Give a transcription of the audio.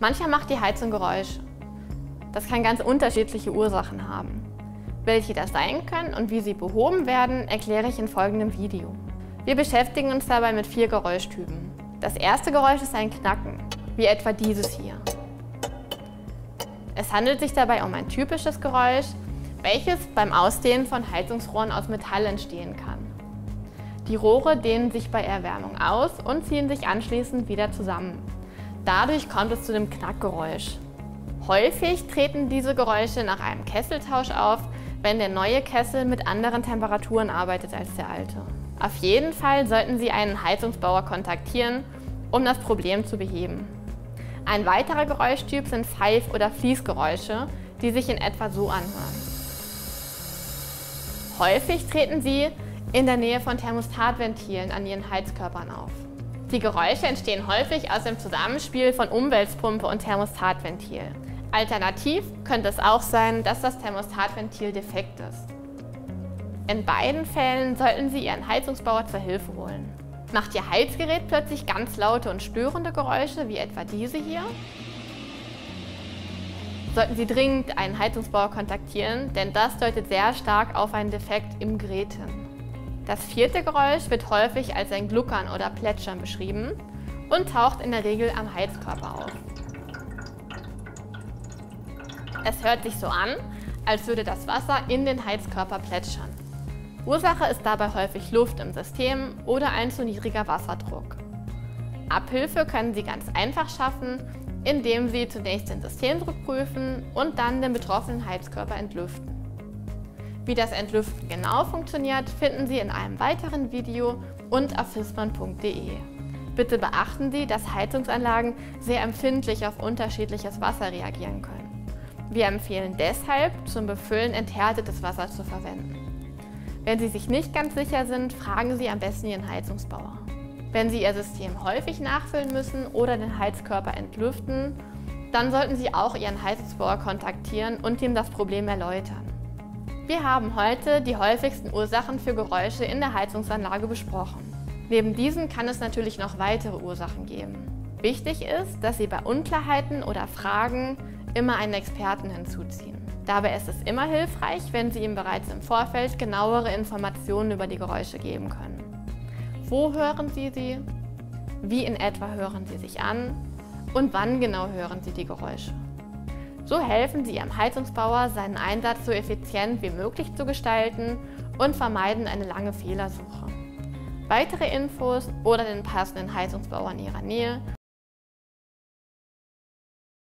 Manchmal macht die Heizung Geräusche. Das kann ganz unterschiedliche Ursachen haben. Welche das sein können und wie sie behoben werden, erkläre ich in folgendem Video. Wir beschäftigen uns dabei mit 4 Geräuschtypen. Das erste Geräusch ist ein Knacken, wie etwa dieses hier. Es handelt sich dabei um ein typisches Geräusch, welches beim Ausdehnen von Heizungsrohren aus Metall entstehen kann. Die Rohre dehnen sich bei Erwärmung aus und ziehen sich anschließend wieder zusammen. Dadurch kommt es zu dem Knackgeräusch. Häufig treten diese Geräusche nach einem Kesseltausch auf, wenn der neue Kessel mit anderen Temperaturen arbeitet als der alte. Auf jeden Fall sollten Sie einen Heizungsbauer kontaktieren, um das Problem zu beheben. Ein weiterer Geräuschtyp sind Pfeif- oder Fließgeräusche, die sich in etwa so anhören. Häufig treten sie in der Nähe von Thermostatventilen an ihren Heizkörpern auf. Die Geräusche entstehen häufig aus dem Zusammenspiel von Umwälzpumpe und Thermostatventil. Alternativ könnte es auch sein, dass das Thermostatventil defekt ist. In beiden Fällen sollten Sie Ihren Heizungsbauer zur Hilfe holen. Macht Ihr Heizgerät plötzlich ganz laute und störende Geräusche, wie etwa diese hier? Sollten Sie dringend einen Heizungsbauer kontaktieren, denn das deutet sehr stark auf einen Defekt im Gerät hin. Das vierte Geräusch wird häufig als ein Gluckern oder Plätschern beschrieben und taucht in der Regel am Heizkörper auf. Es hört sich so an, als würde das Wasser in den Heizkörper plätschern. Ursache ist dabei häufig Luft im System oder ein zu niedriger Wasserdruck. Abhilfe können Sie ganz einfach schaffen, indem Sie zunächst den Systemdruck prüfen und dann den betroffenen Heizkörper entlüften. Wie das Entlüften genau funktioniert, finden Sie in einem weiteren Video und auf fissmann.de. Bitte beachten Sie, dass Heizungsanlagen sehr empfindlich auf unterschiedliches Wasser reagieren können. Wir empfehlen deshalb, zum Befüllen enthärtetes Wasser zu verwenden. Wenn Sie sich nicht ganz sicher sind, fragen Sie am besten Ihren Heizungsbauer. Wenn Sie Ihr System häufig nachfüllen müssen oder den Heizkörper entlüften, dann sollten Sie auch Ihren Heizungsbauer kontaktieren und ihm das Problem erläutern. Wir haben heute die häufigsten Ursachen für Geräusche in der Heizungsanlage besprochen. Neben diesen kann es natürlich noch weitere Ursachen geben. Wichtig ist, dass Sie bei Unklarheiten oder Fragen immer einen Experten hinzuziehen. Dabei ist es immer hilfreich, wenn Sie ihm bereits im Vorfeld genauere Informationen über die Geräusche geben können. Wo hören Sie sie? Wie in etwa hören sie sich an? Und wann genau hören Sie die Geräusche? So helfen Sie Ihrem Heizungsbauer, seinen Einsatz so effizient wie möglich zu gestalten und vermeiden eine lange Fehlersuche. Weitere Infos oder den passenden Heizungsbauer in Ihrer Nähe